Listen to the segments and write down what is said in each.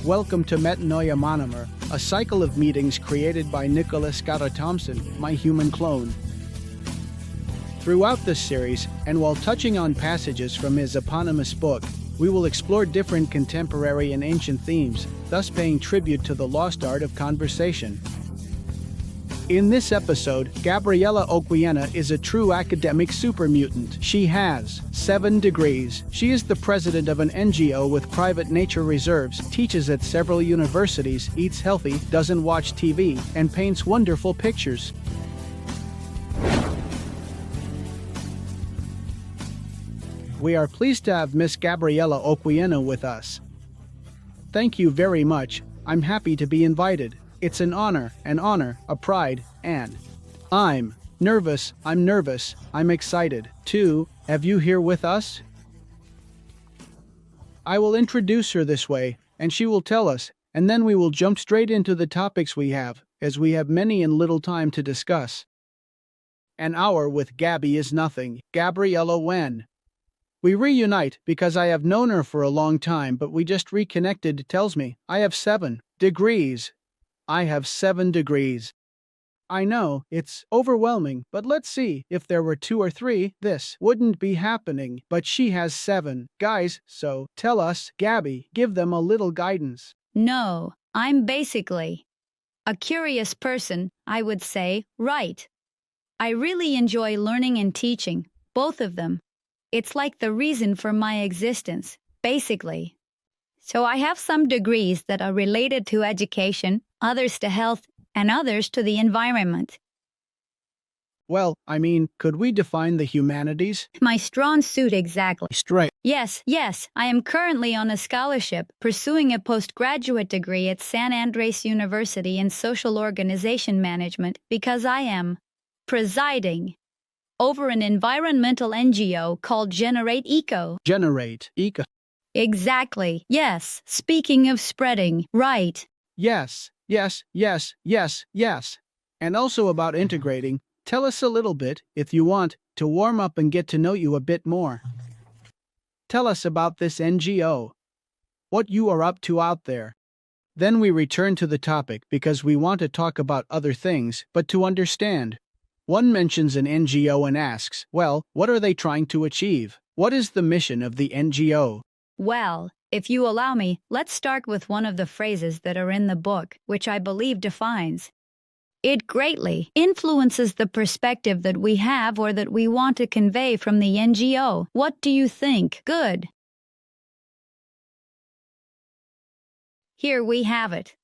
Welcome to Metanoia Mon Amour, a cycle of meetings created by Nicholas Scott Thompson, my human clone. Throughout this series, and while touching on passages from his eponymous book, we will explore different contemporary and ancient themes, thus paying tribute to the lost art of conversation. In this episode, Gabriela Occhiena is a true academic super mutant. She has 7 degrees. She is the president of an NGO with private nature reserves, teaches at several universities, eats healthy, doesn't watch TV, and paints wonderful pictures. We are pleased to have Miss Gabriela Occhiena with us. Thank you very much. I'm happy to be invited. It's an honor, a pride, and I'm nervous, I'm excited, to have you here with us. I will introduce her this way, and she will tell us, and then we will jump straight into the topics we have, as we have many and little time to discuss. An hour with Gaby is nothing. Gabriela, when we reunite, because I have known her for a long time, but we just reconnected, tells me, I have 7 degrees. I have 7 degrees. I know, it's overwhelming, but let's see, if there were 2 or 3, this wouldn't be happening, but she has 7. Guys, so, tell us, Gaby, give them a little guidance. No, I'm basically a curious person, I would say, right? I really enjoy learning and teaching, both of them. It's like the reason for my existence, basically. So I have some degrees that are related to education, others to health, and others to the environment. Well, I mean, could we define the humanities? My strong suit exactly. Straight. Yes, I am currently on a scholarship, pursuing a postgraduate degree at San Andres University in social organization management because I am presiding over an environmental NGO called Generate Eco. Generate Eco. Exactly. Yes. Speaking of spreading, right. Yes. And also about integrating, tell us a little bit, if you want, to warm up and get to know you a bit more. Tell us about this NGO. What you are up to out there. Then we return to the topic because we want to talk about other things, but to understand. One mentions an NGO and asks, well, what are they trying to achieve? What is the mission of the NGO? Well, if you allow me, let's start with one of the phrases that are in the book, which I believe defines. It greatly influences the perspective that we have or that we want to convey from the NGO. What do you think? Good. Here we have it.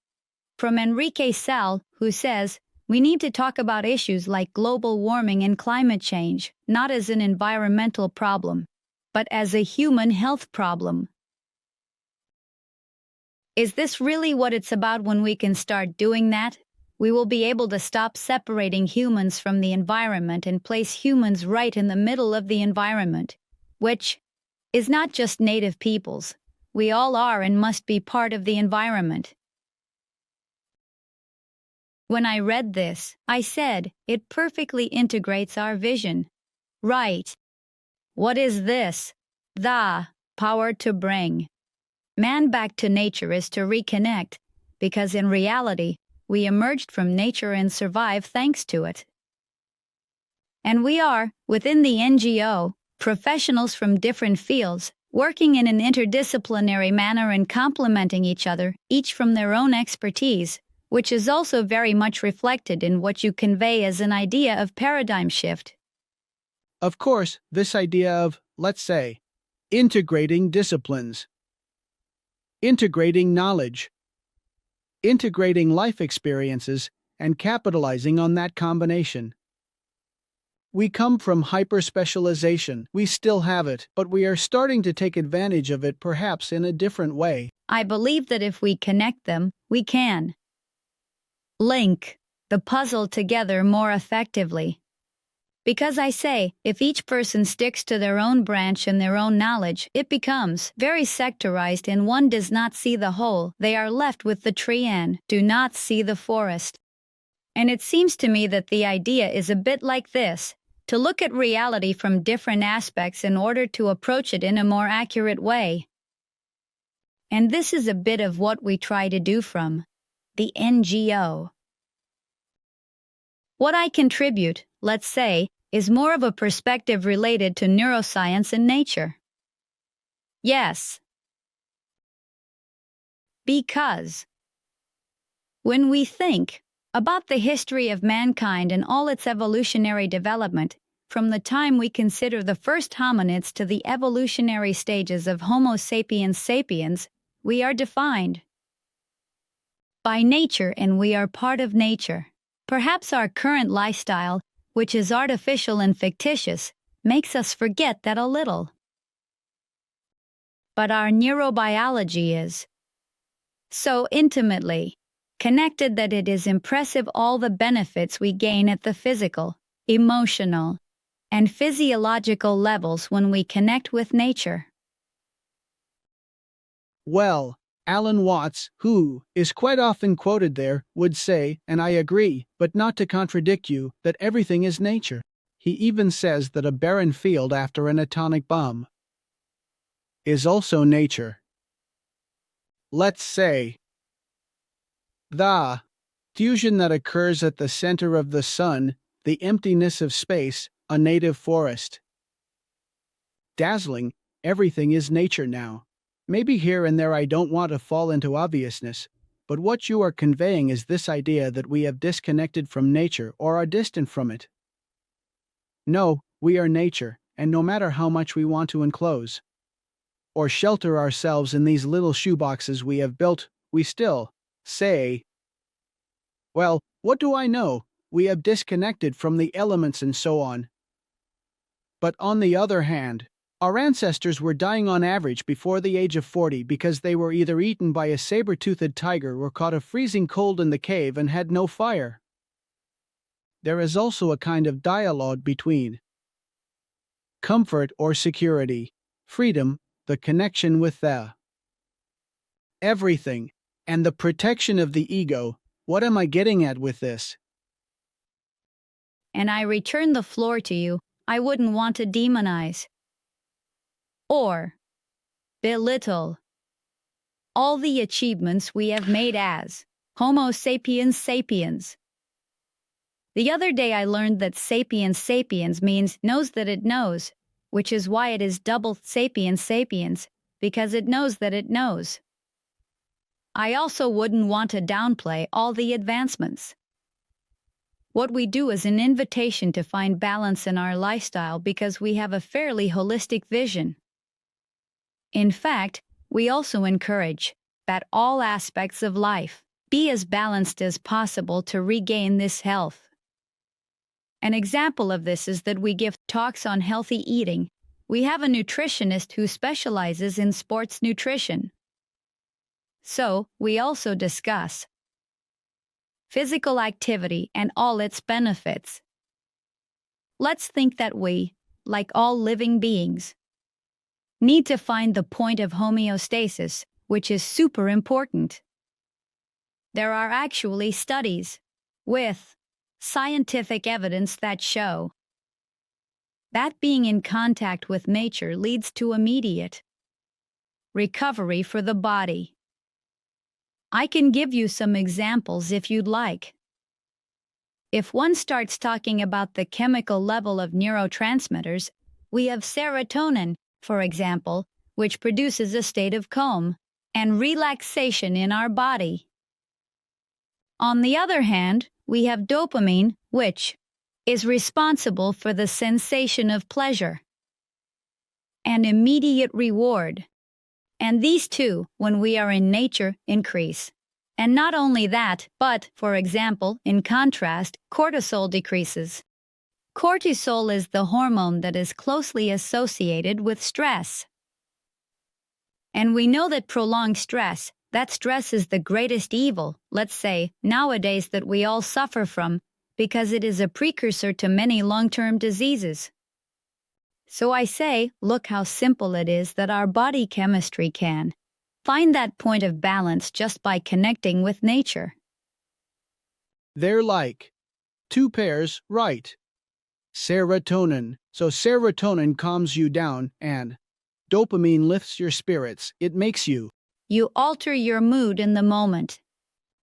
From Enrique Sal, who says, we need to talk about issues like global warming and climate change, not as an environmental problem, but as a human health problem. Is this really what it's about? When we can start doing that, we will be able to stop separating humans from the environment and place humans right in the middle of the environment, which is not just native peoples. We all are and must be part of the environment. When I read this, I said, it perfectly integrates our vision. Right. What is this? The power to bring man back to nature is to reconnect, because in reality, we emerged from nature and survive thanks to it. And we are, within the NGO, professionals from different fields, working in an interdisciplinary manner and complementing each other, each from their own expertise, which is also very much reflected in what you convey as an idea of paradigm shift. Of course, this idea of, let's say, integrating disciplines, integrating knowledge, integrating life experiences, and capitalizing on that combination. We come from hyper-specialization. We still have it, but we are starting to take advantage of it perhaps in a different way. I believe that if we connect them, we can link the puzzle together more effectively. Because I say, if each person sticks to their own branch and their own knowledge, it becomes very sectorized and one does not see the whole. They are left with the tree and do not see the forest. And it seems to me that the idea is a bit like this, to look at reality from different aspects in order to approach it in a more accurate way. And this is a bit of what we try to do from the NGO. What I contribute, let's say, is more of a perspective related to neuroscience and nature. Yes. Because when we think about the history of mankind and all its evolutionary development, from the time we consider the first hominids to the evolutionary stages of Homo sapiens sapiens, we are defined by nature and we are part of nature. Perhaps our current lifestyle, which is artificial and fictitious, makes us forget that a little. But our neurobiology is so intimately connected that it is impressive all the benefits we gain at the physical, emotional, and physiological levels when we connect with nature. Well, Alan Watts, who is quite often quoted there, would say, and I agree, but not to contradict you, that everything is nature. He even says that a barren field after an atomic bomb is also nature. Let's say the fusion that occurs at the center of the sun, the emptiness of space, a native forest. Dazzling, everything is nature now. Maybe here and there I don't want to fall into obviousness, but what you are conveying is this idea that we have disconnected from nature or are distant from it. No, we are nature, and no matter how much we want to enclose or shelter ourselves in these little shoeboxes we have built, we still say, well, what do I know? We have disconnected from the elements and so on. But on the other hand, our ancestors were dying on average before the age of 40 because they were either eaten by a saber-toothed tiger or caught a freezing cold in the cave and had no fire. There is also a kind of dialogue between comfort or security, freedom, the connection with the everything, and the protection of the ego. What am I getting at with this? And I return the floor to you. I wouldn't want to demonize or belittle all the achievements we have made as Homo sapiens sapiens. The other day I learned that sapiens sapiens means knows that it knows, which is why it is double sapiens sapiens, because it knows that it knows. I also wouldn't want to downplay all the advancements. What we do is an invitation to find balance in our lifestyle because we have a fairly holistic vision. In fact, we also encourage that all aspects of life be as balanced as possible to regain this health. An example of this is that we give talks on healthy eating. We have a nutritionist who specializes in sports nutrition. So, we also discuss physical activity and all its benefits. Let's think that we, like all living beings, need to find the point of homeostasis, which is super important. There are actually studies with scientific evidence that show that being in contact with nature leads to immediate recovery for the body. I can give you some examples if you'd like. If one starts talking about the chemical level of neurotransmitters, we have serotonin, for example, which produces a state of calm and relaxation in our body. On the other hand, we have dopamine, which is responsible for the sensation of pleasure and immediate reward. And these two, when we are in nature, increase. And not only that, but, for example, in contrast, cortisol decreases. Cortisol is the hormone that is closely associated with stress. And we know that prolonged stress, that stress is the greatest evil, let's say, nowadays that we all suffer from, because it is a precursor to many long-term diseases. So I say, look how simple it is that our body chemistry can find that point of balance just by connecting with nature. They're like two pairs, right? Serotonin. So serotonin calms you down and dopamine lifts your spirits. It makes you You alter your mood in the moment.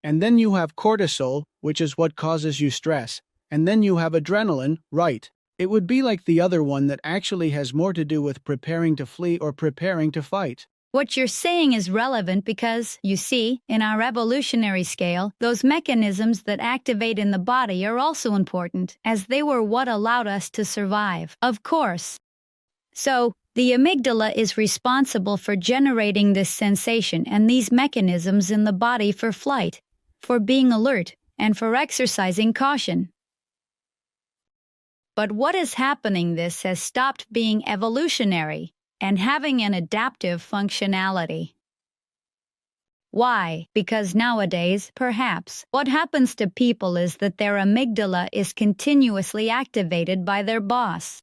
And then you have cortisol, which is what causes you stress. And then you have adrenaline, right? It would be like the other one that actually has more to do with preparing to flee or preparing to fight. What you're saying is relevant because, you see, in our evolutionary scale, those mechanisms that activate in the body are also important, as they were what allowed us to survive. Of course. So, the amygdala is responsible for generating this sensation and these mechanisms in the body for flight, for being alert, and for exercising caution. But what is happening? This has stopped being evolutionary and having an adaptive functionality. Why? Because nowadays, perhaps, what happens to people is that their amygdala is continuously activated by their boss.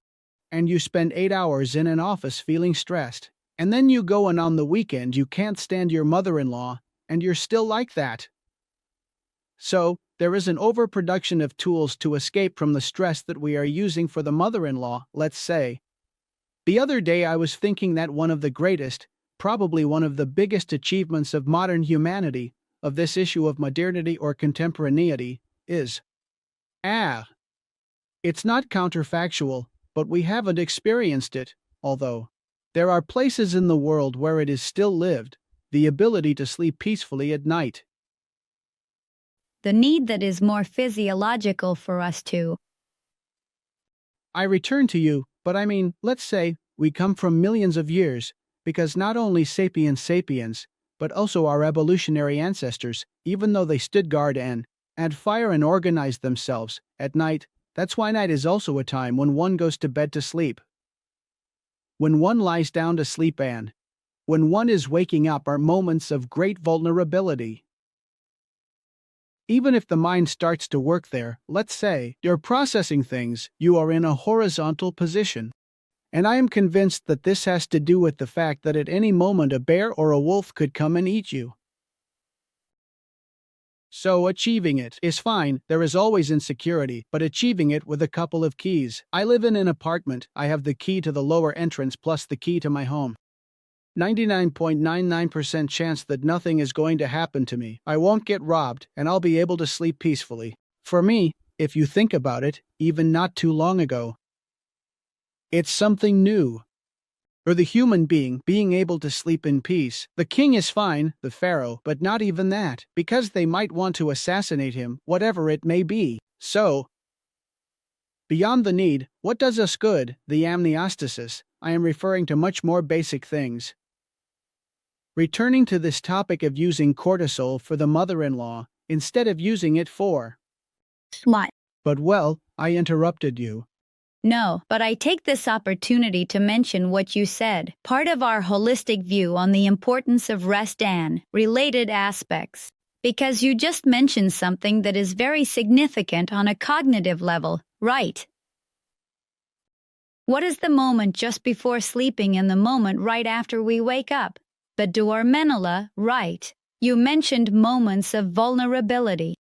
And you spend 8 hours in an office feeling stressed. And then you go and on the weekend you can't stand your mother-in-law, and you're still like that. So, there is an overproduction of tools to escape from the stress that we are using for the mother-in-law, let's say. The other day I was thinking that one of the greatest, probably one of the biggest achievements of modern humanity, of this issue of modernity or contemporaneity, is it's not counterfactual, but we haven't experienced it, although there are places in the world where it is still lived, the ability to sleep peacefully at night. The need that is more physiological for us to. I return to you, but I mean, let's say, we come from millions of years, because not only sapiens sapiens, but also our evolutionary ancestors, even though they stood guard and had fire and organized themselves, at night, that's why night is also a time when one goes to bed to sleep. When one lies down to sleep and when one is waking up are moments of great vulnerability. Even if the mind starts to work there, let's say, you're processing things, you are in a horizontal position. And I am convinced that this has to do with the fact that at any moment a bear or a wolf could come and eat you. So achieving it is fine, there is always insecurity, but achieving it with a couple of keys. I live in an apartment, I have the key to the lower entrance plus the key to my home. 99.99% chance that nothing is going to happen to me. I won't get robbed, and I'll be able to sleep peacefully. For me, if you think about it, even not too long ago, it's something new. For the human being able to sleep in peace. The king is fine, the pharaoh, but not even that, because they might want to assassinate him, whatever it may be. So, beyond the need, what does us good, the amniostasis, I am referring to much more basic things. Returning to this topic of using cortisol for the mother-in-law, instead of using it for What? But well, I interrupted you. No, but I take this opportunity to mention what you said, part of our holistic view on the importance of rest and related aspects. Because you just mentioned something that is very significant on a cognitive level, right? What is the moment just before sleeping and the moment right after we wake up? The dormitola, right? You mentioned moments of vulnerability.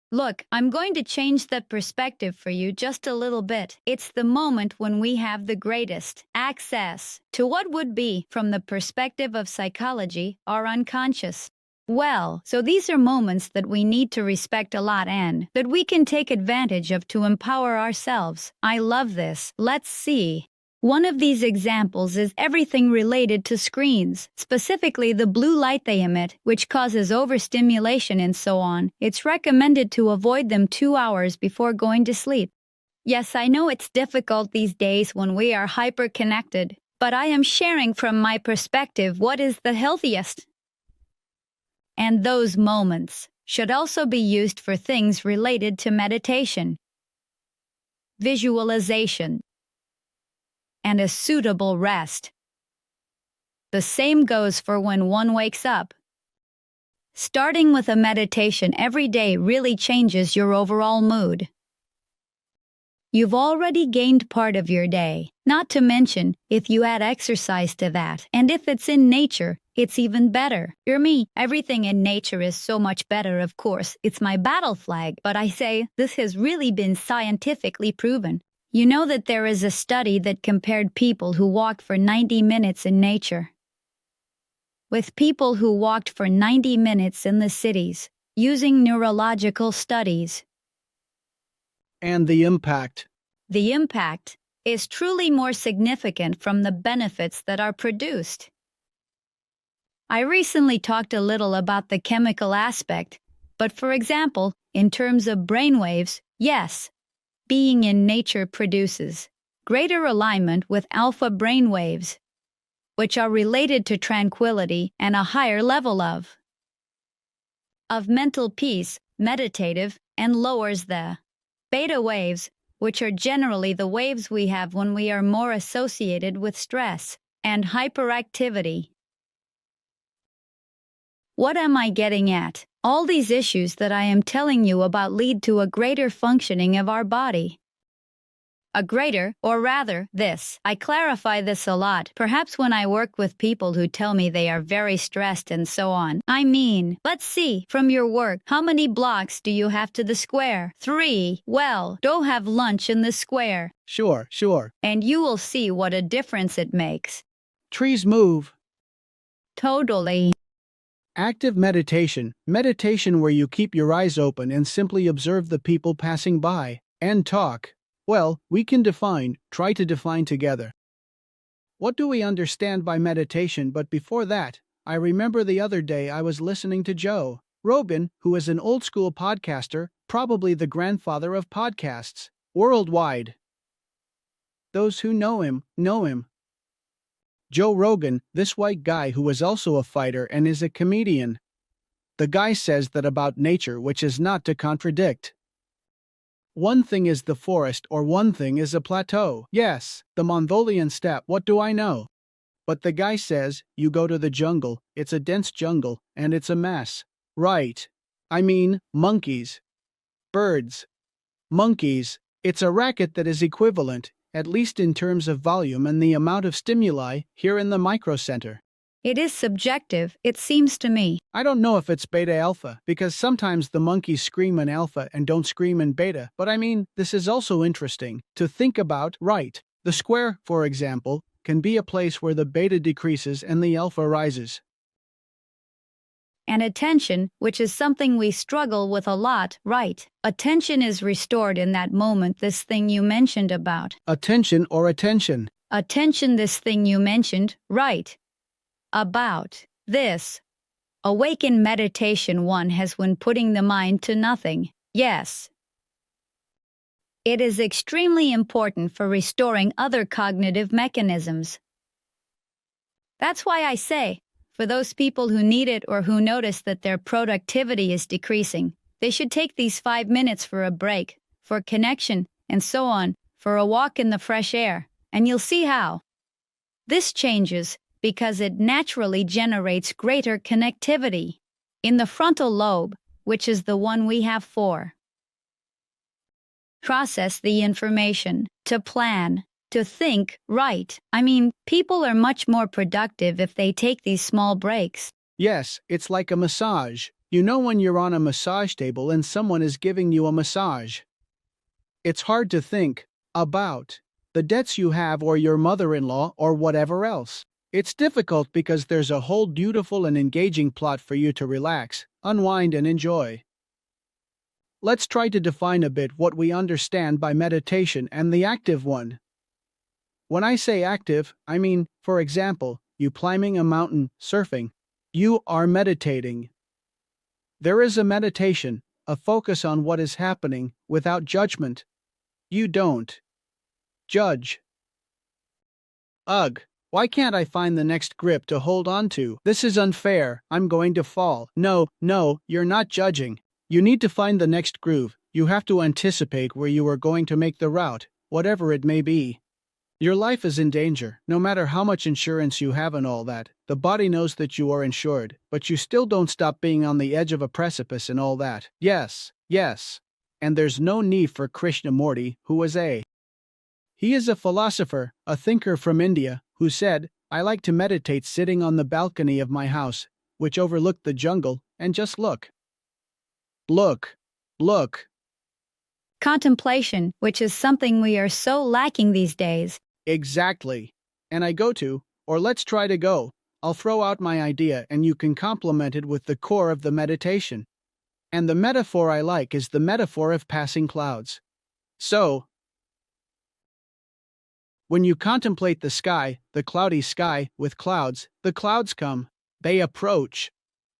Look, I'm going to change that perspective for you just a little bit. It's the moment when we have the greatest access to what would be, from the perspective of psychology, our unconscious. Well, so these are moments that we need to respect a lot and that we can take advantage of to empower ourselves. I love this. Let's see. One of these examples is everything related to screens, specifically the blue light they emit, which causes overstimulation and so on. It's recommended to avoid them 2 hours before going to sleep. Yes, I know it's difficult these days when we are hyper-connected, but I am sharing from my perspective what is the healthiest. And those moments should also be used for things related to meditation, visualization, and a suitable rest. The same goes for when one wakes up. Starting with a meditation every day really changes your overall mood. You've already gained part of your day, not to mention if you add exercise to that, and if it's in nature, it's even better. Hear me, everything in nature is so much better, of course. It's my battle flag, but I say this has really been scientifically proven. You know that there is a study that compared people who walk for 90 minutes in nature with people who walked for 90 minutes in the cities, using neurological studies. And the impact. The impact is truly more significant from the benefits that are produced. I recently talked a little about the chemical aspect, but for example, in terms of brainwaves, yes, being in nature produces greater alignment with alpha brainwaves, which are related to tranquility and a higher level of mental peace, meditative, and lowers the beta waves, which are generally the waves we have when we are more associated with stress and hyperactivity. What am I getting at? All these issues that I am telling you about lead to a greater functioning of our body. A greater, or rather, this. I clarify this a lot, perhaps when I work with people who tell me they are very stressed and so on. I mean, let's see, from your work, how many blocks do you have to the square? 3. Well, go have lunch in the square. Sure. And you will see what a difference it makes. Trees move. Totally. Active meditation. Meditation where you keep your eyes open and simply observe the people passing by and talk. Well, we can try to define together. What do we understand by meditation? But before that, I remember the other day I was listening to Joe Rogan, who is an old-school podcaster, probably the grandfather of podcasts, worldwide. Those who know him, know him. Joe Rogan, this white guy who is also a fighter and is a comedian. The guy says that about nature, which is not to contradict. One thing is the forest or one thing is a plateau. Yes, the Mongolian steppe, what do I know? But the guy says, you go to the jungle, it's a dense jungle, and it's a mess. Right. I mean, monkeys. Birds. Monkeys. It's a racket that is equivalent, at least in terms of volume and the amount of stimuli, here in the microcenter. It is subjective, it seems to me. I don't know if it's beta-alpha, because sometimes the monkeys scream in alpha and don't scream in beta, but I mean, this is also interesting to think about, right? The square, for example, can be a place where the beta decreases and the alpha rises. And attention, which is something we struggle with a lot, right? Attention is restored in that moment, this thing you mentioned about. Attention or attention? Attention, this thing you mentioned, right? About this. Awaken meditation one has when putting the mind to nothing. Yes. It is extremely important for restoring other cognitive mechanisms. That's why I say, for those people who need it or who notice that their productivity is decreasing, they should take these 5 minutes for a break, for connection, and so on, for a walk in the fresh air, and you'll see how. This changes because it naturally generates greater connectivity in the frontal lobe, which is the one we have for process the information, to plan, to think, right? I mean, people are much more productive if they take these small breaks. Yes, it's like a massage. You know when you're on a massage table and someone is giving you a massage. It's hard to think about the debts you have or your mother-in-law or whatever else. It's difficult because there's a whole beautiful and engaging plot for you to relax, unwind and enjoy. Let's try to define a bit what we understand by meditation and the active one. When I say active, I mean, for example, you climbing a mountain, surfing. You are meditating. There is a meditation, a focus on what is happening, without judgment. You don't judge. Ugh. Why can't I find the next grip to hold on to? This is unfair, I'm going to fall. No, you're not judging. You need to find the next groove. You have to anticipate where you are going to make the route, whatever it may be. Your life is in danger, no matter how much insurance you have and all that. The body knows that you are insured, but you still don't stop being on the edge of a precipice and all that. Yes. And there's no need for Krishnamurti, who was He is a philosopher, a thinker from India, who said, I like to meditate sitting on the balcony of my house, which overlooked the jungle, and just look. Look. Contemplation, which is something we are so lacking these days. Exactly. And I go to, or let's try to go, I'll throw out my idea and you can complement it with the core of the meditation. And the metaphor I like is the metaphor of passing clouds. So, when you contemplate the sky, the cloudy sky, with clouds, the clouds come. They approach.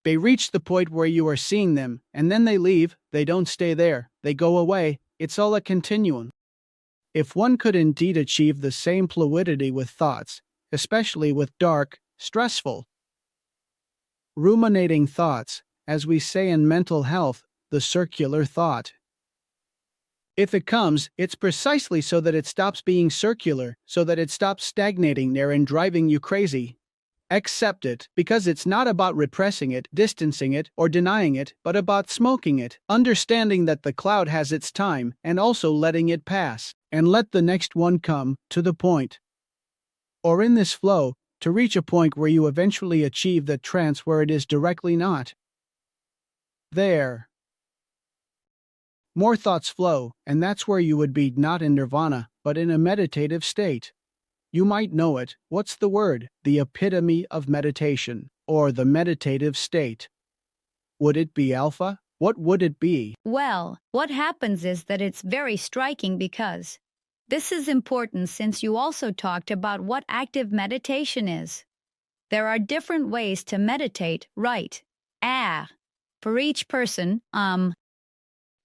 They reach the point where you are seeing them, and then they leave. They don't stay there. They go away. It's all a continuum. If one could indeed achieve the same fluidity with thoughts, especially with dark, stressful, ruminating thoughts, as we say in mental health, the circular thought. If it comes, it's precisely so that it stops being circular, so that it stops stagnating there and driving you crazy. Accept it, because it's not about repressing it, distancing it, or denying it, but about smoking it, understanding that the cloud has its time, and also letting it pass, and let the next one come, to the point. Or in this flow, to reach a point where you eventually achieve that trance where it is directly not there. More thoughts flow, and that's where you would be not in nirvana, but in a meditative state. You might know it. What's the word? The epitome of meditation, or the meditative state. Would it be alpha? What would it be? Well, what happens is that it's very striking because this is important since you also talked about what active meditation is. There are different ways to meditate, right? For each person,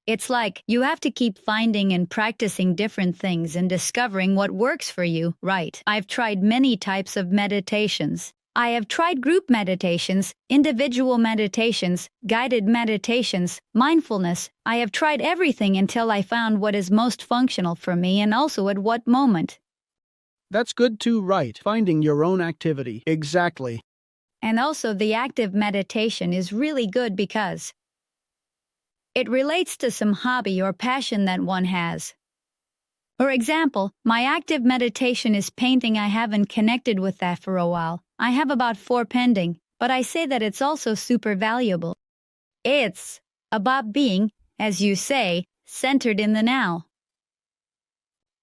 it's like you have to keep finding and practicing different things and discovering what works for you, right? I've tried many types of meditations. I have tried group meditations, individual meditations, guided meditations, mindfulness. I have tried everything until I found what is most functional for me and also at what moment. That's good too, right? Finding your own activity. Exactly. And also the active meditation is really good because it relates to some hobby or passion that one has. For example, my active meditation is painting. I haven't connected with that for a while. I have about 4 pending, but I say that it's also super valuable. It's about being, as you say, centered in the now.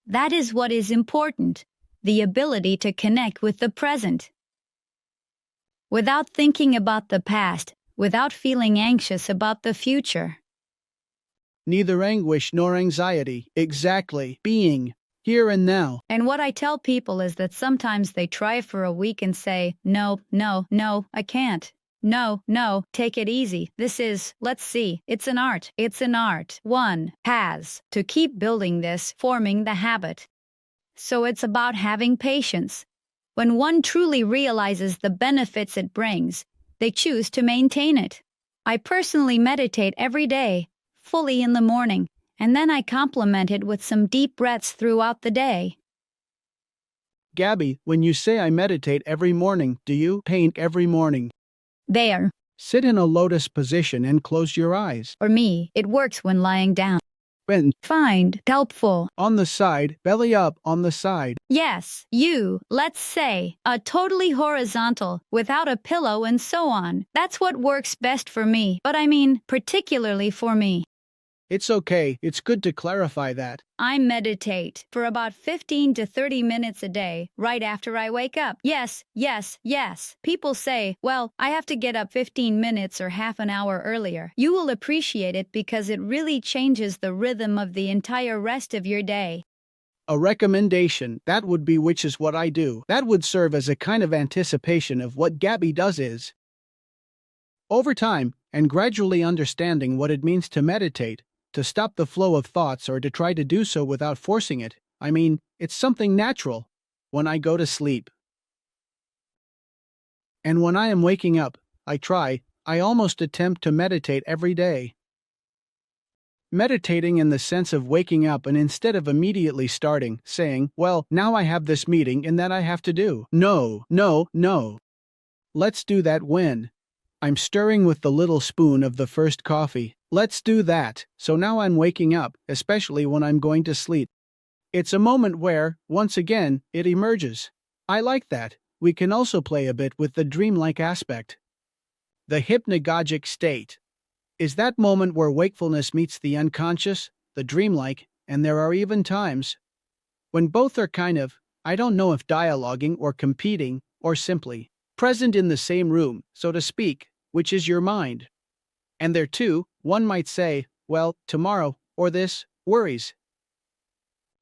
That is what is important, the ability to connect with the present. Without thinking about the past, without feeling anxious about the future. Neither anguish nor anxiety. Exactly. Being. Here and now. And what I tell people is that sometimes they try for a week and say, no, I can't. No, take it easy. Let's see, it's an art. It's an art. One has to keep building this, forming the habit. So it's about having patience. When one truly realizes the benefits it brings, they choose to maintain it. I personally meditate every day, fully in the morning, and then I complement it with some deep breaths throughout the day. Gaby, when you say I meditate every morning, do you paint every morning? There. Sit in a lotus position and close your eyes. For me, it works when lying down. Bend. Find helpful. On the side, belly up on the side. Yes, let's say, a totally horizontal, without a pillow and so on. That's what works best for me, but I mean, particularly for me. It's okay, it's good to clarify that. I meditate for about 15 to 30 minutes a day, right after I wake up. Yes. People say, well, I have to get up 15 minutes or half an hour earlier. You will appreciate it because it really changes the rhythm of the entire rest of your day. A recommendation, that would be which is what I do. That would serve as a kind of anticipation of what Gaby does is. Over time, and gradually understanding what it means to meditate, to stop the flow of thoughts or to try to do so without forcing it. I mean, it's something natural. When I go to sleep. And when I am waking up, I almost attempt to meditate every day. Meditating in the sense of waking up and instead of immediately saying, well, now I have this meeting and that I have to do. No. Let's do that when I'm stirring with the little spoon of the first coffee. Let's do that. So now I'm waking up, especially when I'm going to sleep. It's a moment where, once again, it emerges. I like that. We can also play a bit with the dreamlike aspect. The hypnagogic state is that moment where wakefulness meets the unconscious, the dreamlike, and there are even times when both are kind of, I don't know if dialoguing or competing or simply present in the same room, so to speak, which is your mind. And there too, one might say, well, tomorrow, or this, worries.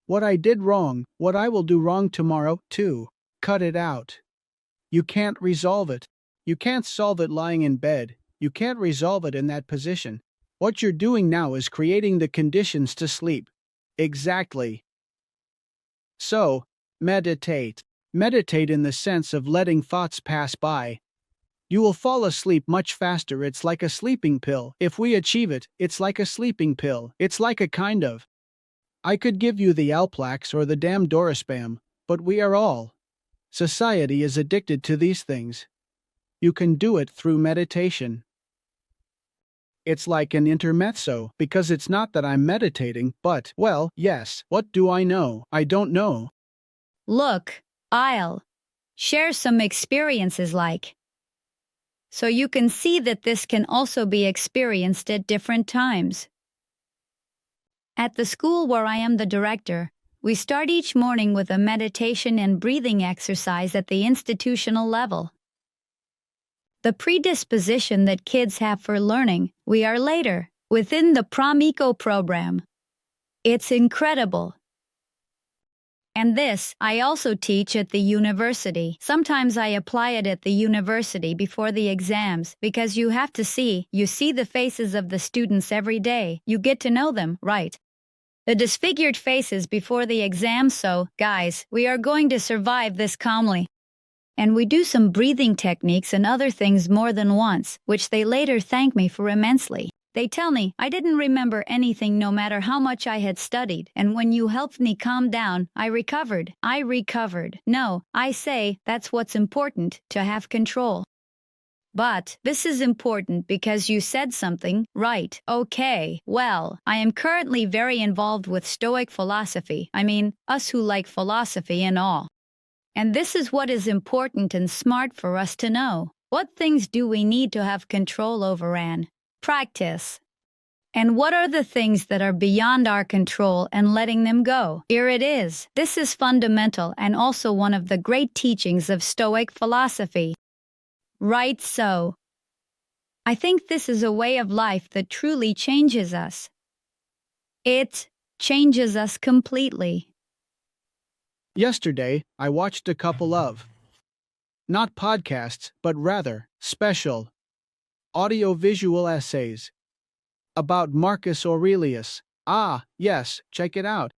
What I did wrong, what I will do wrong tomorrow, too. Cut it out. You can't resolve it. You can't solve it lying in bed. You can't resolve it in that position. What you're doing now is creating the conditions to sleep. Exactly. So, meditate. Meditate in the sense of letting thoughts pass by. You will fall asleep much faster. It's like a sleeping pill. If we achieve it, it's like a sleeping pill. It's like a kind of. I could give you the Alplax or the damn Doraspam, but we are all. Society is addicted to these things. You can do it through meditation. It's like an intermezzo, because it's not that I'm meditating, but, well, yes, what do I know? I don't know. Look, I'll share some experiences so you can see that this can also be experienced at different times. At the school where I am the director, we start each morning with a meditation and breathing exercise at the institutional level. The predisposition that kids have for learning, we are later, within the Prom Eco program. It's incredible. And this, I also teach at the university. Sometimes I apply it at the university before the exams, because you see the faces of the students every day. You get to know them, right? The disfigured faces before the exam. So, guys, we are going to survive this calmly. And we do some breathing techniques and other things more than once, which they later thank me for immensely. They tell me I didn't remember anything no matter how much I had studied, and when you helped me calm down, I recovered. No, I say that's what's important, to have control. But this is important because you said something, right? Okay, well, I am currently very involved with Stoic philosophy. I mean, us who like philosophy and all. And this is what is important and smart for us to know. What things do we need to have control over and practice? And what are the things that are beyond our control and letting them go? Here it is. This is fundamental and also one of the great teachings of Stoic philosophy. Right so. I think this is a way of life that truly changes us. It changes us completely. Yesterday, I watched a couple of, not podcasts, but rather, special, audio-visual essays about Marcus Aurelius. Ah, yes, check it out.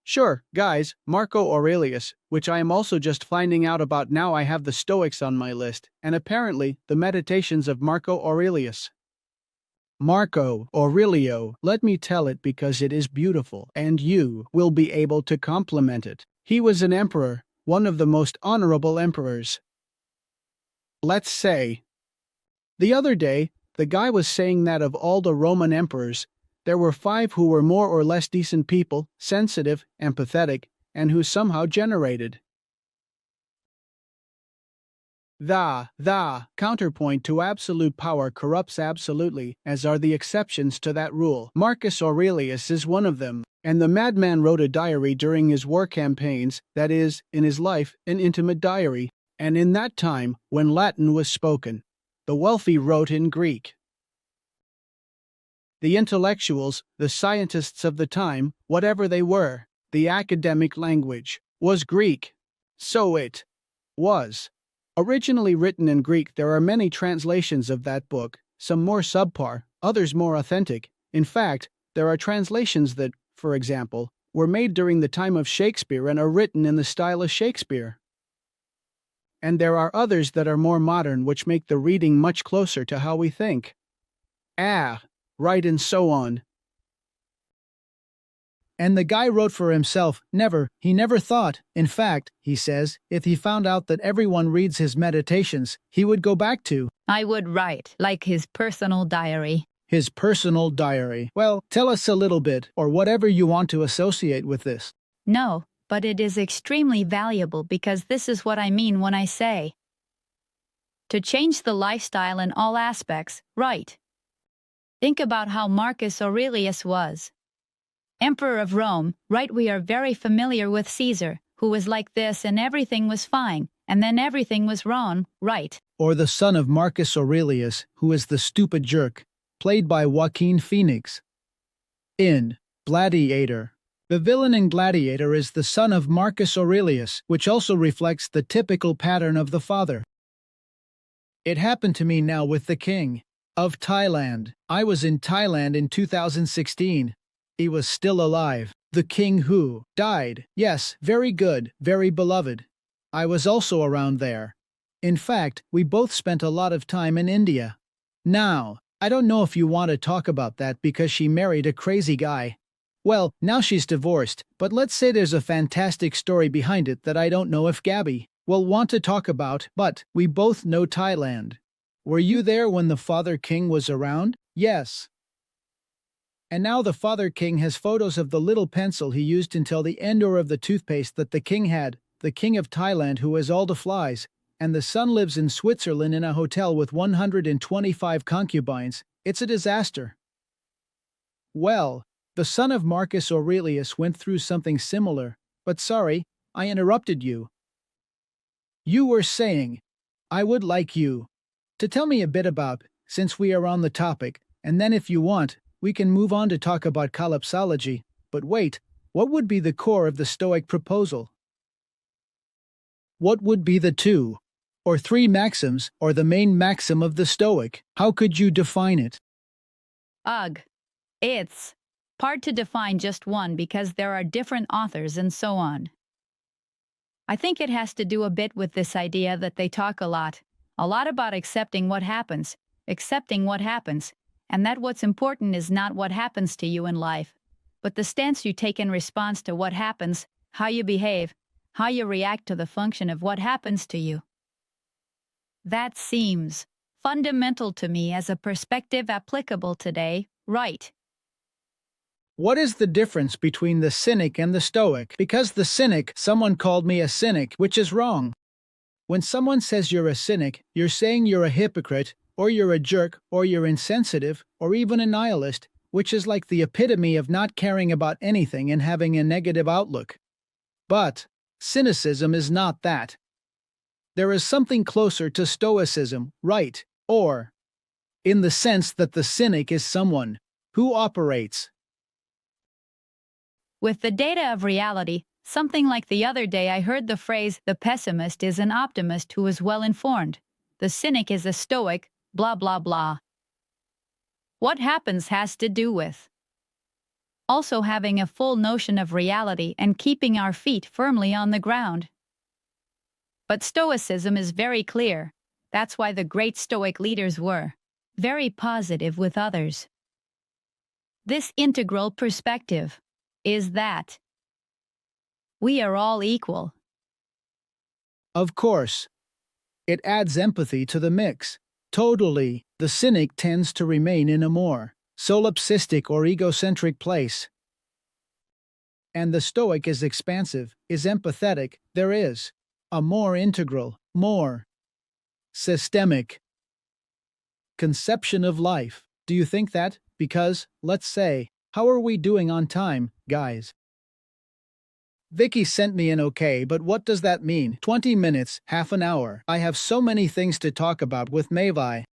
Sure, guys, Marco Aurelius, which I am also just finding out about now. I have the Stoics on my list, and apparently, the Meditations of Marco Aurelius. Marco Aurelio, let me tell it because it is beautiful, and you will be able to compliment it. He was an emperor, one of the most honorable emperors. Let's say. The other day, the guy was saying that of all the Roman emperors, there were 5 who were more or less decent people, sensitive, empathetic, and who somehow generated the counterpoint to absolute power corrupts absolutely, as are the exceptions to that rule. Marcus Aurelius is one of them, and the madman wrote a diary during his war campaigns, that is, in his life, an intimate diary, and in that time, when Latin was spoken, the wealthy wrote in Greek. The intellectuals, the scientists of the time, whatever they were, the academic language, was Greek. So it was. Originally written in Greek, there are many translations of that book, some more subpar, others more authentic. In fact, there are translations that, for example, were made during the time of Shakespeare and are written in the style of Shakespeare. And there are others that are more modern, which make the reading much closer to how we think. Right, and so on. And the guy wrote for himself, he never thought, in fact, he says, if he found out that everyone reads his meditations, he would go back to. I would write, like his personal diary. His personal diary. Well, tell us a little bit, or whatever you want to associate with this. No, but it is extremely valuable because this is what I mean when I say to change the lifestyle in all aspects, right? Think about how Marcus Aurelius was. Emperor of Rome, right? We are very familiar with Caesar, who was like this and everything was fine, and then everything was wrong, right? Or the son of Marcus Aurelius, who is the stupid jerk, played by Joaquin Phoenix. In Gladiator. The villain in Gladiator is the son of Marcus Aurelius, which also reflects the typical pattern of the father. It happened to me now with the king of Thailand. I was in Thailand in 2016. He was still alive. The king who died. Yes, very good, very beloved. I was also around there. In fact, we both spent a lot of time in India. Now, I don't know if you want to talk about that because she married a crazy guy. Well, now she's divorced, but let's say there's a fantastic story behind it that I don't know if Gaby will want to talk about, but we both know Thailand. Were you there when the Father King was around? Yes. And now the Father King has photos of the little pencil he used until the end or of the toothpaste that the king had, the king of Thailand who has all the flies, and the son lives in Switzerland in a hotel with 125 concubines. It's a disaster. Well, the son of Marcus Aurelius went through something similar, but sorry, I interrupted you. You were saying, I would like you to tell me a bit about, since we are on the topic, and then if you want, we can move on to talk about collapsology. But wait, what would be the core of the Stoic proposal? What would be the 2 or 3 maxims, or the main maxim of the Stoic? How could you define it? Ugh. It's hard to define just one because there are different authors and so on. I think it has to do a bit with this idea that they talk a lot about accepting what happens, and that what's important is not what happens to you in life, but the stance you take in response to what happens, how you behave, how you react to the function of what happens to you. That seems fundamental to me as a perspective applicable today, right? What is the difference between the cynic and the Stoic? Because the cynic, someone called me a cynic, which is wrong. When someone says you're a cynic, you're saying you're a hypocrite, or you're a jerk, or you're insensitive, or even a nihilist, which is like the epitome of not caring about anything and having a negative outlook. But cynicism is not that. There is something closer to Stoicism, right? Or, in the sense that the cynic is someone who operates with the data of reality. Something like the other day I heard the phrase, the pessimist is an optimist who is well informed. The cynic is a stoic, blah blah blah. What happens has to do with also having a full notion of reality and keeping our feet firmly on the ground. But Stoicism is very clear. That's why the great Stoic leaders were very positive with others. This integral perspective is that we are all equal. Of course. It adds empathy to the mix. Totally, the cynic tends to remain in a more solipsistic or egocentric place. And the Stoic is expansive, is empathetic. There is a more integral, more systemic conception of life. Do you think that? Because, let's say, how are we doing on time, guys? Vicky sent me an okay, but what does that mean? 20 minutes, half an hour. I have so many things to talk about with Mavi.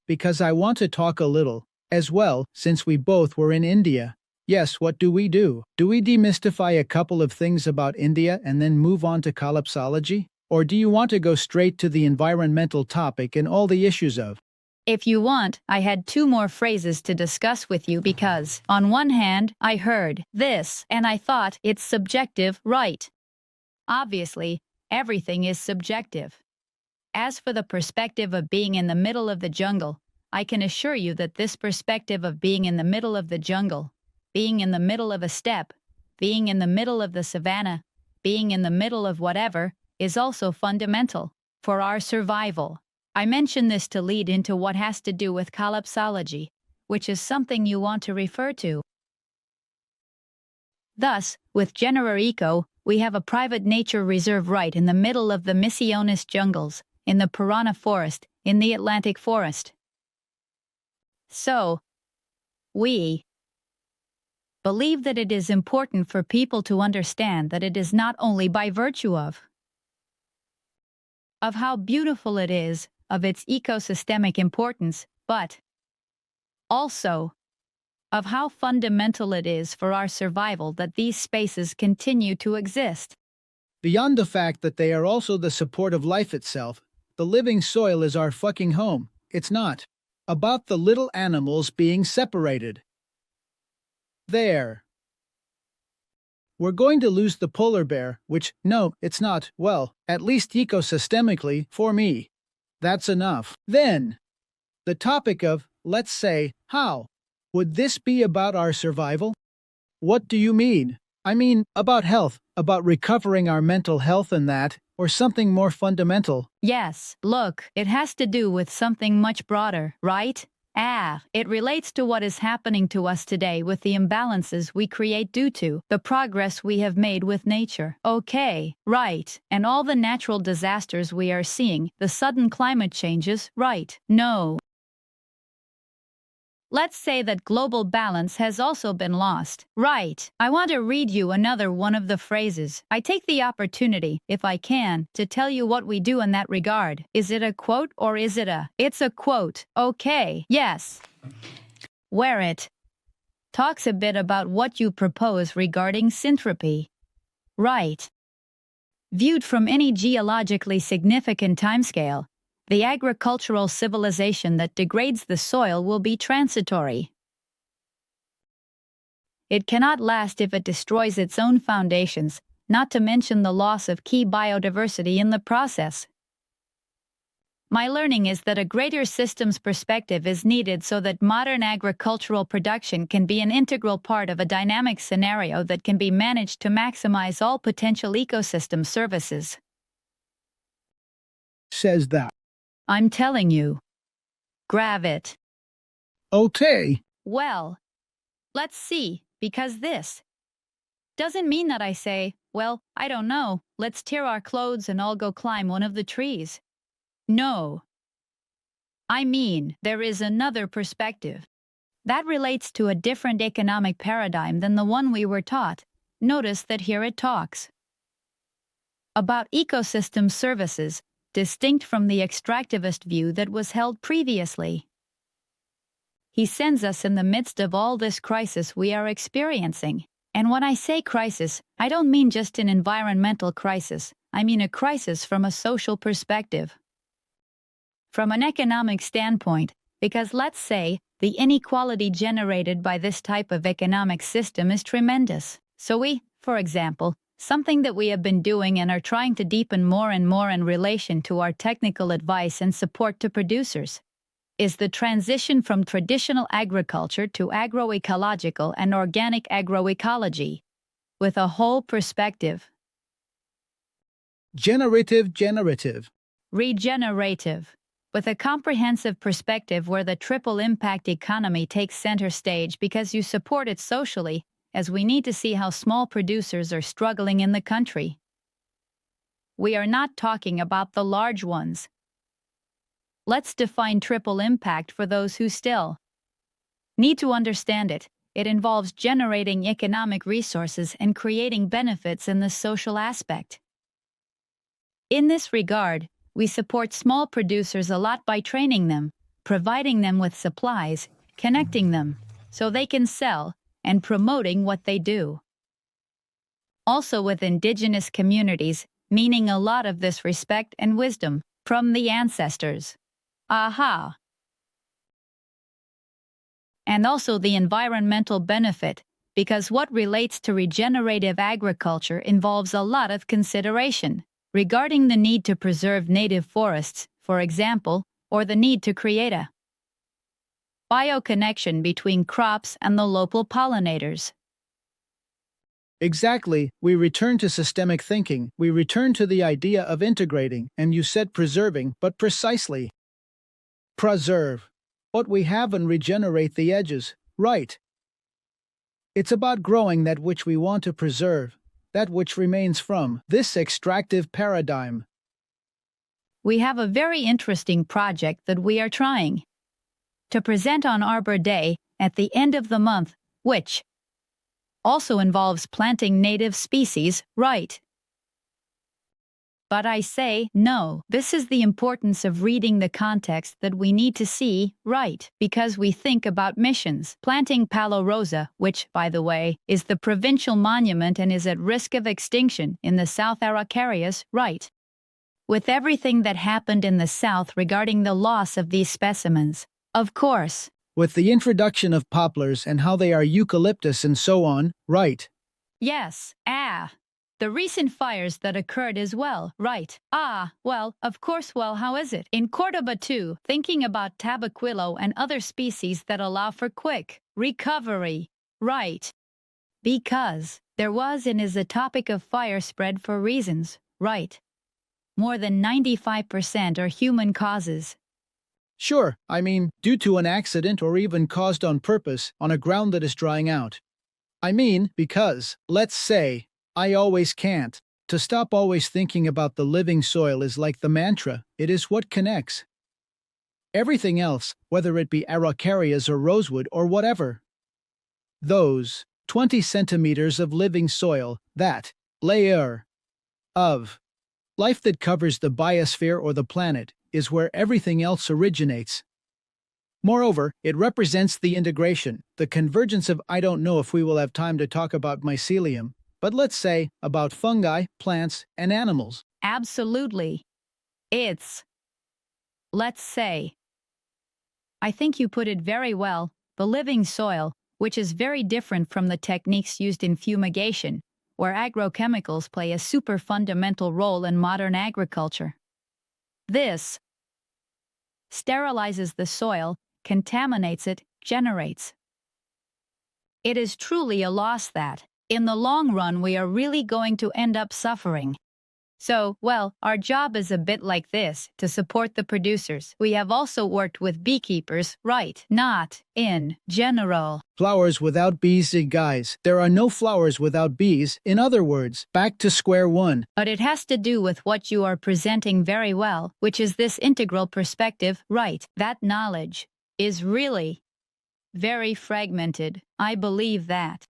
Because I want to talk a little, as well, since we both were in India. Yes, what do we do? Do we demystify a couple of things about India and then move on to collapsology? Or do you want to go straight to the environmental topic and all the issues of? If you want, I had 2 more phrases to discuss with you because, on one hand, I heard this, and I thought it's subjective, right? Obviously, everything is subjective. As for the perspective of being in the middle of the jungle, I can assure you that this perspective of being in the middle of the jungle, being in the middle of a steppe, being in the middle of the savannah, being in the middle of whatever, is also fundamental for our survival. I mention this to lead into what has to do with collapsology, which is something you want to refer to. Thus, with Genera Eco, we have a private nature reserve right in the middle of the Missionis jungles, in the Parana forest, in the Atlantic forest. So, we believe that it is important for people to understand that it is not only by virtue of how beautiful it is, of its ecosystemic importance, but also of how fundamental it is for our survival that these spaces continue to exist. Beyond the fact that they are also the support of life itself, the living soil is our fucking home. It's not about the little animals being separated. There. We're going to lose the polar bear, which, no, it's not, well, at least ecosystemically, for me. That's enough. Then, the topic of, let's say, how. Would this be about our survival? What do you mean? I mean, about health, about recovering our mental health and that, or something more fundamental. Yes, look, it has to do with something much broader, right? It relates to what is happening to us today with the imbalances we create due to the progress we have made with nature. Okay, right, and all the natural disasters we are seeing, the sudden climate changes, right? No. Let's say that global balance has also been lost. Right. I want to read you another one of the phrases. I take the opportunity, if I can, to tell you what we do in that regard. Is it a quote or is it a? It's a quote. Okay. Yes. Where it talks a bit about what you propose regarding synthropy. Right. Viewed from any geologically significant timescale, the agricultural civilization that degrades the soil will be transitory. It cannot last if it destroys its own foundations, not to mention the loss of key biodiversity in the process. My learning is that a greater systems perspective is needed so that modern agricultural production can be an integral part of a dynamic scenario that can be managed to maximize all potential ecosystem services. Says that. I'm telling you. Grab it. Okay. Well, let's see, because this doesn't mean that I say, well, I don't know, let's tear our clothes and all go climb one of the trees. No. I mean, there is another perspective. That relates to a different economic paradigm than the one we were taught. Notice that here it talks about ecosystem services, distinct from the extractivist view that was held previously. He sends us in the midst of all this crisis we are experiencing. And when I say crisis, I don't mean just an environmental crisis, I mean a crisis from a social perspective. From an economic standpoint, because let's say, the inequality generated by this type of economic system is tremendous. So we, for example, something that we have been doing and are trying to deepen more and more in relation to our technical advice and support to producers, is the transition from traditional agriculture to agroecological and organic agroecology, with a whole perspective. Generative. Regenerative, with a comprehensive perspective where the triple impact economy takes center stage because you support it socially, as we need to see how small producers are struggling in the country. We are not talking about the large ones. Let's define triple impact for those who still need to understand it. It involves generating economic resources and creating benefits in the social aspect. In this regard, we support small producers a lot by training them, providing them with supplies, connecting them, so they can sell, and promoting what they do. Also with indigenous communities, meaning a lot of this respect and wisdom from the ancestors. Aha! And also the environmental benefit, because what relates to regenerative agriculture involves a lot of consideration regarding the need to preserve native forests, for example, or the need to create a bioconnection between crops and the local pollinators. Exactly, we return to systemic thinking, we return to the idea of integrating, and you said preserving, but precisely. Preserve what we have and regenerate the edges, right? It's about growing that which we want to preserve, that which remains from this extractive paradigm. We have a very interesting project that we are trying to present on Arbor Day at the end of the month, which also involves planting native species, right? But I say, no, this is the importance of reading the context that we need to see, right, because we think about missions. Planting Palo Rosa, which, by the way, is the provincial monument and is at risk of extinction in the South Araucarias, right? With everything that happened in the South regarding the loss of these specimens. Of course. With the introduction of poplars and how they are eucalyptus and so on, right? Yes, the recent fires that occurred as well, right? Well, of course, well, how is it? In Cordoba too, thinking about tabaquilo and other species that allow for quick recovery, right? Because there was and is a topic of fire spread for reasons, right? More than 95% are human causes. Sure, I mean, due to an accident or even caused on purpose on a ground that is drying out. I mean, because, let's say, I always can't. To stop always thinking about the living soil is like the mantra, it is what connects everything else, whether it be araucarias or rosewood or whatever. Those 20 centimeters of living soil, that layer of life that covers the biosphere or the planet, is where everything else originates. Moreover, it represents the integration, the convergence of I don't know if we will have time to talk about mycelium, but let's say about fungi, plants, and animals. Absolutely. Let's say. I think you put it very well, the living soil, which is very different from the techniques used in fumigation, where agrochemicals play a super fundamental role in modern agriculture. This sterilizes the soil, contaminates it, generates. It is truly a loss that, in the long run, we are really going to end up suffering. So, well, our job is a bit like this, to support the producers. We have also worked with beekeepers, right? Not, in general. Flowers without bees, guys. There are no flowers without bees. In other words, back to square one. But it has to do with what you are presenting very well, which is this integral perspective, right? That knowledge is really very fragmented. I believe that.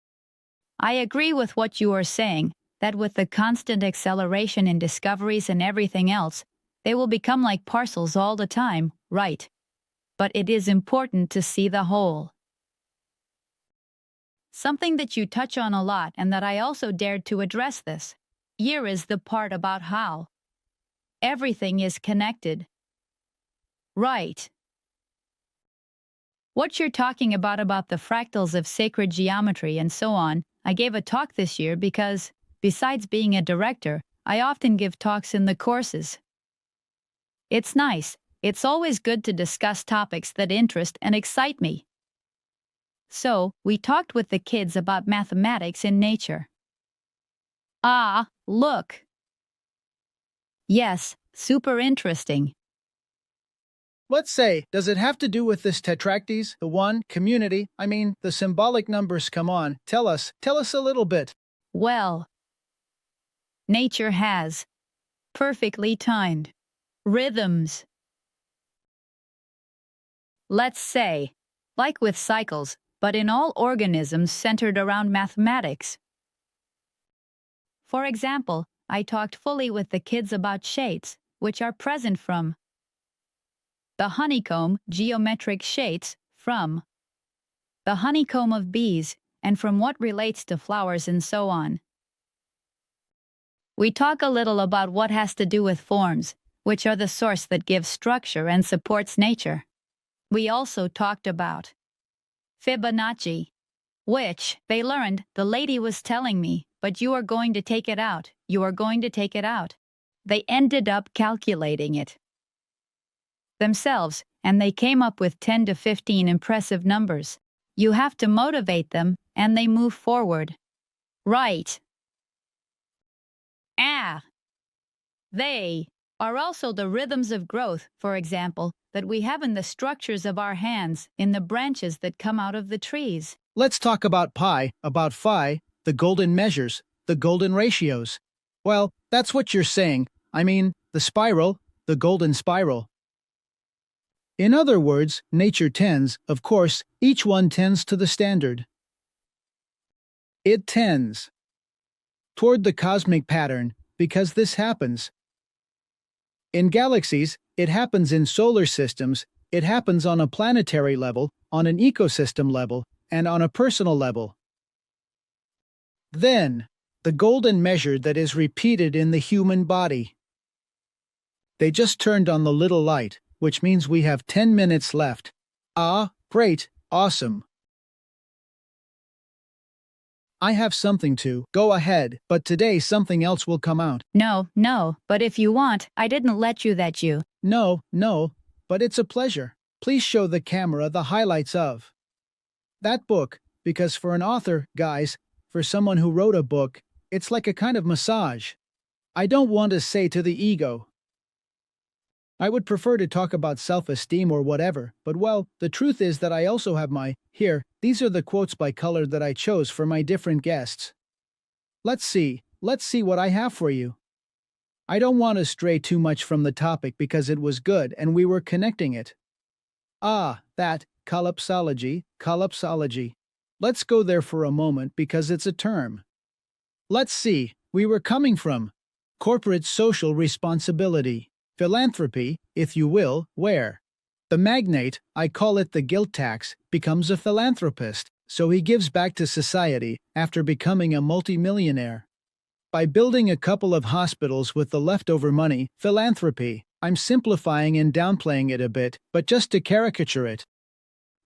I agree with what you are saying, that with the constant acceleration in discoveries and everything else, they will become like parcels all the time, right? But it is important to see the whole. Something that you touch on a lot and that I also dared to address this. Here is the part about how everything is connected. Right. What you're talking about the fractals of sacred geometry and so on, I gave a talk this year because, besides being a director, I often give talks in the courses. It's nice. It's always good to discuss topics that interest and excite me. So, we talked with the kids about mathematics in nature. Look. Yes, super interesting. Let's say, does it have to do with this tetractys, the one, community, I mean, the symbolic numbers, come on, tell us a little bit. Well, nature has perfectly timed rhythms. Let's say, like with cycles, but in all organisms centered around mathematics. For example, I talked fully with the kids about shades, which are present from the honeycomb, geometric shades, from the honeycomb of bees, and from what relates to flowers and so on. We talk a little about what has to do with forms, which are the source that gives structure and supports nature. We also talked about Fibonacci, which, they learned, the lady was telling me, but you are going to take it out, you are going to take it out. They ended up calculating it themselves, and they came up with 10 to 15 impressive numbers. You have to motivate them, and they move forward. Right. They are also the rhythms of growth, for example, that we have in the structures of our hands, in the branches that come out of the trees. Let's talk about pi, about phi, the golden measures, the golden ratios. Well, that's what you're saying. I mean, the spiral, the golden spiral. In other words, nature tends, of course, each one tends to the standard. It tends toward the cosmic pattern because this happens in galaxies, it happens in solar systems, it happens on a planetary level, on an ecosystem level, and on a personal level. Then, the golden measure that is repeated in the human body. They just turned on the little light, which means we have 10 minutes left. Ah, great, awesome. I have something to go ahead, but today something else will come out. No, but if you want, I didn't let you that you. No, but it's a pleasure. Please show the camera the highlights of that book, because for an author, guys, for someone who wrote a book, it's like a kind of massage. I don't want to say to the ego. I would prefer to talk about self-esteem or whatever, but well, the truth is that I also have here, these are the quotes by color that I chose for my different guests. Let's see what I have for you. I don't want to stray too much from the topic because it was good and we were connecting it. That, collapsology. Let's go there for a moment because it's a term. Let's see, we were coming from corporate social responsibility. Philanthropy, if you will, where the magnate, I call it the guilt tax, becomes a philanthropist, so he gives back to society after becoming a multimillionaire. By building a couple of hospitals with the leftover money, philanthropy. I'm simplifying and downplaying it a bit, but just to caricature it.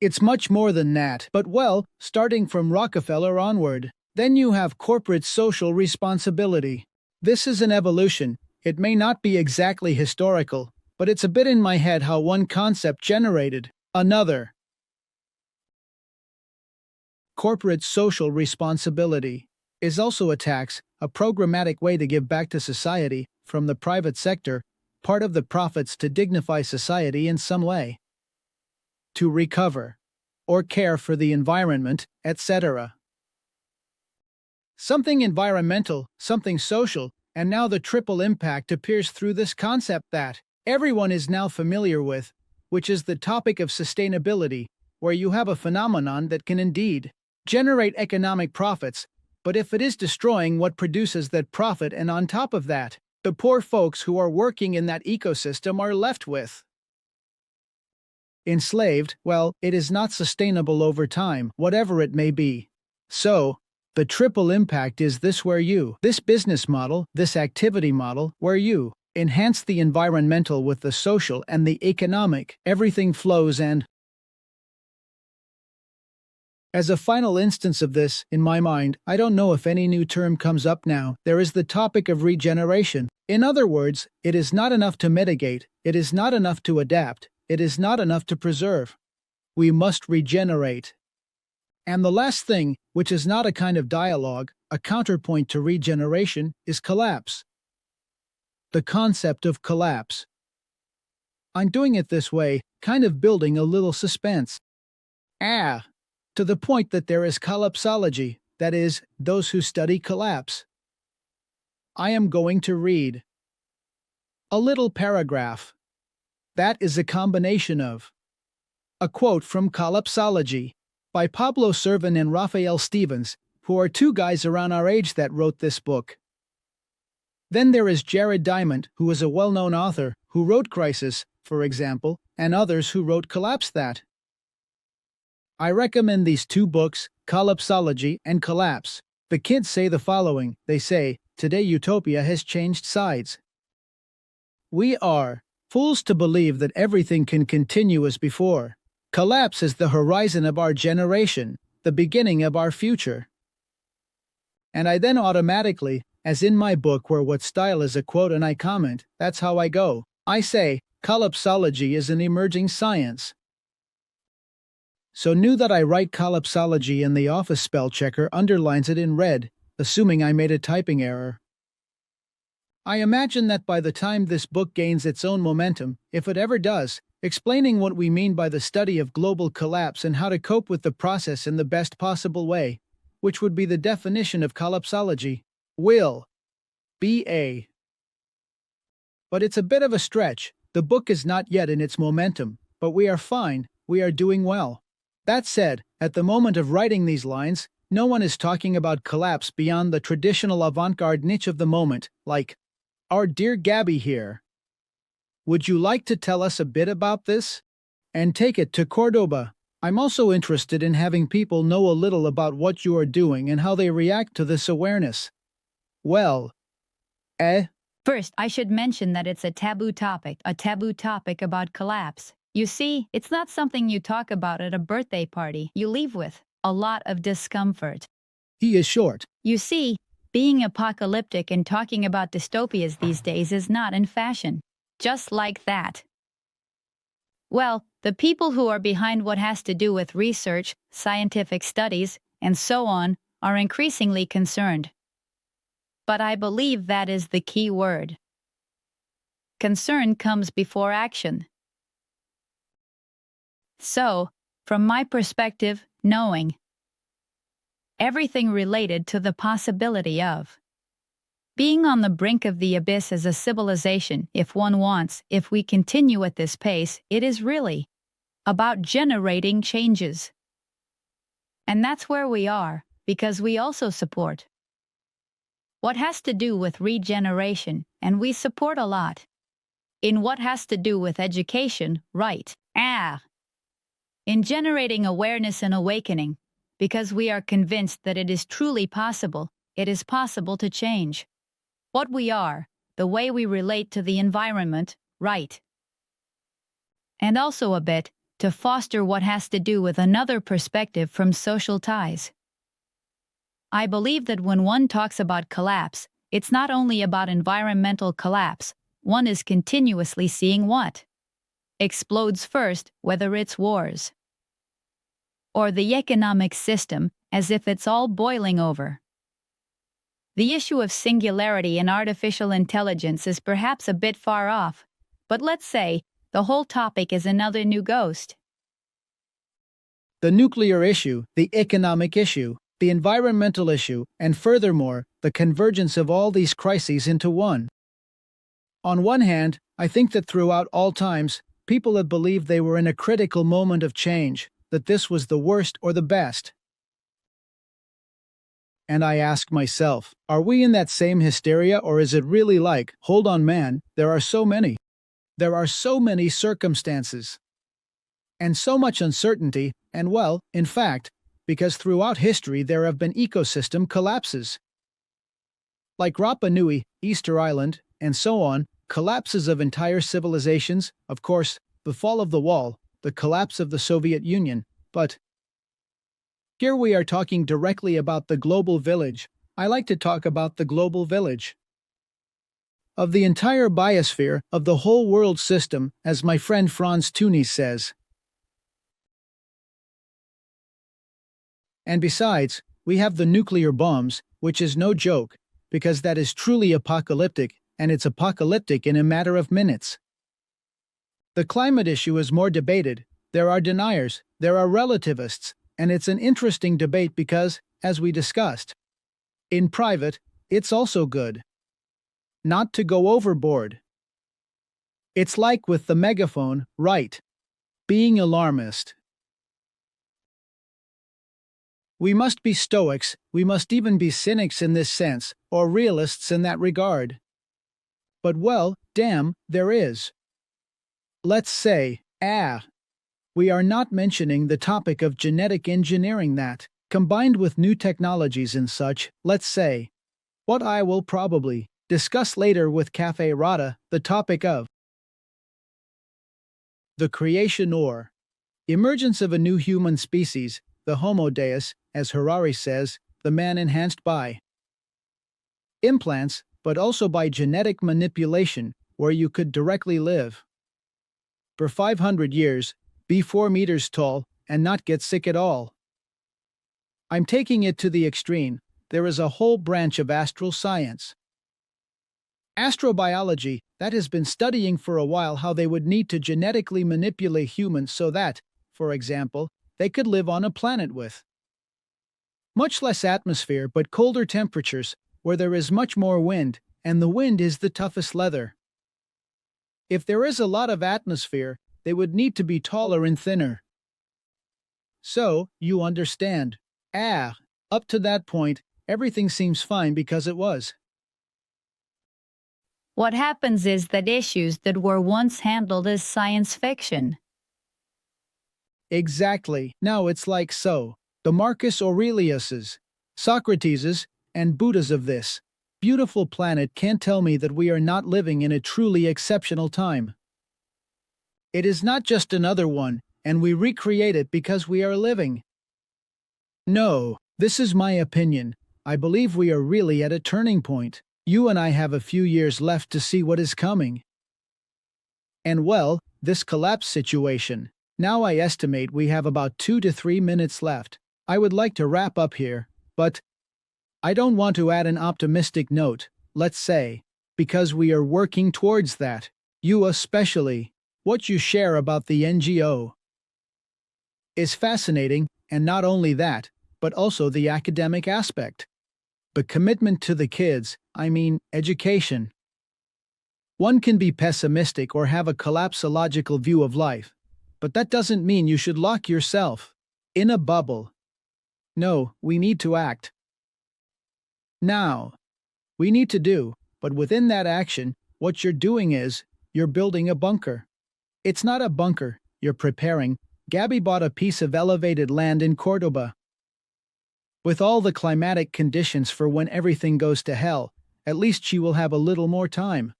It's much more than that, but well, starting from Rockefeller onward. Then you have corporate social responsibility. This is an evolution. It may not be exactly historical, but it's a bit in my head how one concept generated another. Corporate social responsibility is also a tax, a programmatic way to give back to society, from the private sector, part of the profits to dignify society in some way. To recover, or care for the environment, etc. Something environmental, something social, and now the triple impact appears through this concept that everyone is now familiar with, which is the topic of sustainability, where you have a phenomenon that can indeed generate economic profits, but if it is destroying what produces that profit and on top of that, the poor folks who are working in that ecosystem are left with enslaved, well, it is not sustainable over time, whatever it may be. So, the triple impact is this business model, this activity model, where you enhance the environmental with the social and the economic, everything flows and as a final instance of this, in my mind, I don't know if any new term comes up now, there is the topic of regeneration. In other words, it is not enough to mitigate, it is not enough to adapt, it is not enough to preserve. We must regenerate. And the last thing, which is not a kind of dialogue, a counterpoint to regeneration, is collapse. The concept of collapse. I'm doing it this way, kind of building a little suspense. To the point that there is collapsology, that is, those who study collapse. I am going to read a little paragraph. That is a combination of a quote from Collapsology by Pablo Servin and Raphael Stevens, who are two guys around our age that wrote this book. Then there is Jared Diamond, who is a well-known author, who wrote Crisis, for example, and others who wrote Collapse that. I recommend these two books, Collapsology and Collapse. The kids say the following, they say, today utopia has changed sides. We are fools to believe that everything can continue as before. Collapse is the horizon of our generation, the beginning of our future. And I then automatically, as in my book where what style is a quote and I comment, that's how I go. I say, collapsology is an emerging science. So new that I write collapsology and the office spell checker underlines it in red, assuming I made a typing error. I imagine that by the time this book gains its own momentum, if it ever does, explaining what we mean by the study of global collapse and how to cope with the process in the best possible way, which would be the definition of collapsology, will be a. But it's a bit of a stretch. The book is not yet in its momentum, but we are fine, we are doing well. That said, at the moment of writing these lines, no one is talking about collapse beyond the traditional avant-garde niche of the moment, like our dear Gaby here. Would you like to tell us a bit about this? And take it to Cordoba. I'm also interested in having people know a little about what you are doing and how they react to this awareness. Well, First, I should mention that it's a taboo topic about collapse. You see, it's not something you talk about at a birthday party. You leave with a lot of discomfort. he is short. You see, being apocalyptic and talking about dystopias these days is not in fashion. Just like that. Well, the people who are behind what has to do with research, scientific studies, and so on are increasingly concerned. But I believe that is the key word. Concern comes before action. So, from my perspective, knowing everything related to the possibility of being on the brink of the abyss as a civilization, if one wants, if we continue at this pace, it is really about generating changes. And that's where we are, because we also support what has to do with regeneration, and we support a lot in what has to do with education, right? In generating awareness and awakening, because we are convinced that it is truly possible, it is possible to change what we are, the way we relate to the environment, right? And also a bit to foster what has to do with another perspective from social ties. I believe that when one talks about collapse, it's not only about environmental collapse, one is continuously seeing what explodes first, whether it's wars or the economic system, as if it's all boiling over. The issue of singularity in artificial intelligence is perhaps a bit far off, but let's say the whole topic is another new ghost. The nuclear issue, the economic issue, the environmental issue, and furthermore, the convergence of all these crises into one. On one hand, I think that throughout all times, people have believed they were in a critical moment of change, that this was the worst or the best. And I ask myself, are we in that same hysteria, or is it really like, hold on man, there are so many circumstances, and so much uncertainty, and well, in fact, because throughout history there have been ecosystem collapses. Like Rapa Nui, Easter Island, and so on, collapses of entire civilizations, of course, the fall of the wall, the collapse of the Soviet Union, but here we are talking directly about the global village. I like to talk about the global village of the entire biosphere, of the whole world system, as my friend Franz Tunis says. And besides, we have the nuclear bombs, which is no joke, because that is truly apocalyptic, and it's apocalyptic in a matter of minutes. The climate issue is more debated. There are deniers, there are relativists, and it's an interesting debate because, as we discussed, in private, it's also good not to go overboard. It's like with the megaphone, right? Being alarmist. We must be stoics, we must even be cynics in this sense, or realists in that regard. But well, damn, there is. Let's say, we are not mentioning the topic of genetic engineering that, combined with new technologies and such, let's say, what I will probably discuss later with Cafe Rada, the topic of the creation or emergence of a new human species, the Homo Deus, as Harari says, the man enhanced by implants, but also by genetic manipulation, where you could directly live for 500 years, be 4 meters tall, and not get sick at all. I'm taking it to the extreme. There is a whole branch of astral science, astrobiology, that has been studying for a while how they would need to genetically manipulate humans so that, for example, they could live on a planet with much less atmosphere but colder temperatures, where there is much more wind, and the wind is the toughest leather. If there is a lot of atmosphere, they would need to be taller and thinner. So, you understand. Up to that point, everything seems fine because it was. What happens is that issues that were once handled as science fiction. Exactly. Now it's like so. The Marcus Aureliuses, Socrateses, and Buddhas of this beautiful planet can't tell me that we are not living in a truly exceptional time. It is not just another one, and we recreate it because we are living. No, this is my opinion. I believe we are really at a turning point. You and I have a few years left to see what is coming. And well, this collapse situation. Now I estimate we have about 2 to 3 minutes left. I would like to wrap up here, but I don't want to add an optimistic note, let's say, because we are working towards that. You especially. What you share about the NGO is fascinating, and not only that, but also the academic aspect. The commitment to the kids, education. One can be pessimistic or have a collapsological view of life, but that doesn't mean you should lock yourself in a bubble. No, we need to act. Now, we need to do, but within that action, what you're doing is, you're building a bunker. It's not a bunker, you're preparing. Gaby bought a piece of elevated land in Cordoba. With all the climatic conditions for when everything goes to hell, at least she will have a little more time.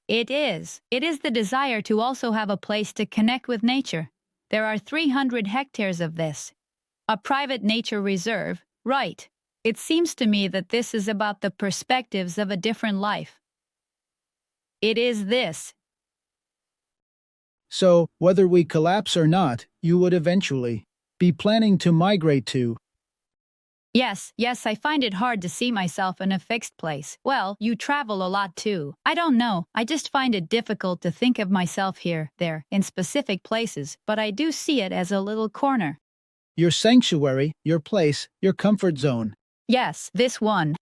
It is. It is the desire to also have a place to connect with nature. There are 300 hectares of this. A private nature reserve, right. It seems to me that this is about the perspectives of a different life. It is this. So, whether we collapse or not, you would eventually be planning to migrate to. Yes, I find it hard to see myself in a fixed place. Well, you travel a lot too. I don't know, I just find it difficult to think of myself here, there, in specific places, but I do see it as a little corner. Your sanctuary, your place, your comfort zone. Yes, this one.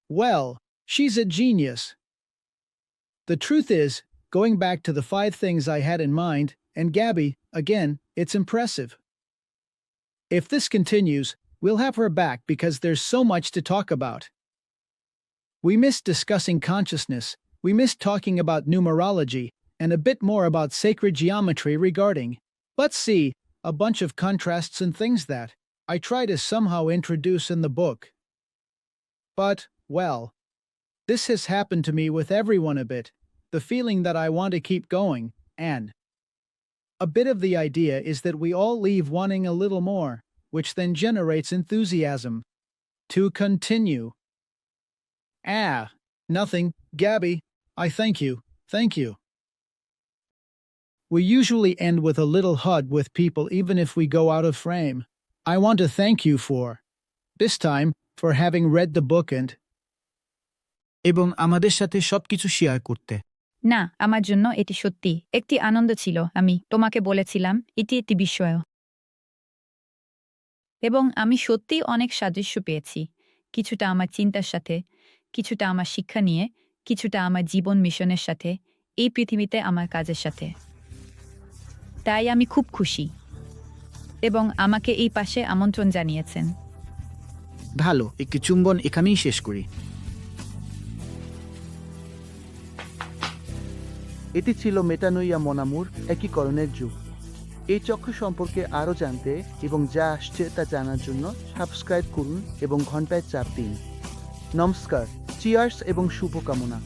Well, she's a genius. The truth is, going back to the 5 things I had in mind, and Gaby, again, it's impressive. If this continues, we'll have her back because there's so much to talk about. We missed discussing consciousness, we missed talking about numerology, and a bit more about sacred geometry regarding, let's see, a bunch of contrasts and things that I try to somehow introduce in the book. But, well, this has happened to me with everyone a bit, the feeling that I want to keep going, and a bit of the idea is that we all leave wanting a little more, which then generates enthusiasm to continue. Nothing, Gaby. I thank you. We usually end with a little hug with people even if we go out of frame. I want to thank you for, this time, for having read the book and এবং আমাদের সাথে সবকিছু share করতে। না, আমার জন্য এটি সত্যি একটি আনন্দ ছিল। আমি তোমাকে বলেছিলাম এটি একটি বিষয়। এবং আমি সত্যিই অনেক সাদৃশ্য পেয়েছি। কিছুটা আমার চিন্তার সাথে, কিছুটা আমার শিক্ষা নিয়ে, কিছুটা আমার জীবন মিশনের সাথে, এই পৃথিবীতে আমার কাজের সাথে। তাই আমি খুব খুশি। এবং আমাকে এই পাশে আমন্ত্রণ জানিয়েছেন। ভালো, একটি চুম্বন এখানেই শেষ করি। এটি ছিল মেটানোইয়া মন আমুর একীকরণের যুগ। এই চক্র সম্পর্কে আরও জানতে এবং যা আসছে তা জানার জন্য সাবস্ক্রাইব করুন এবং ঘন্টায় চাপ দিন। নমস্কার, চিয়ার্স এবং শুভকামনা।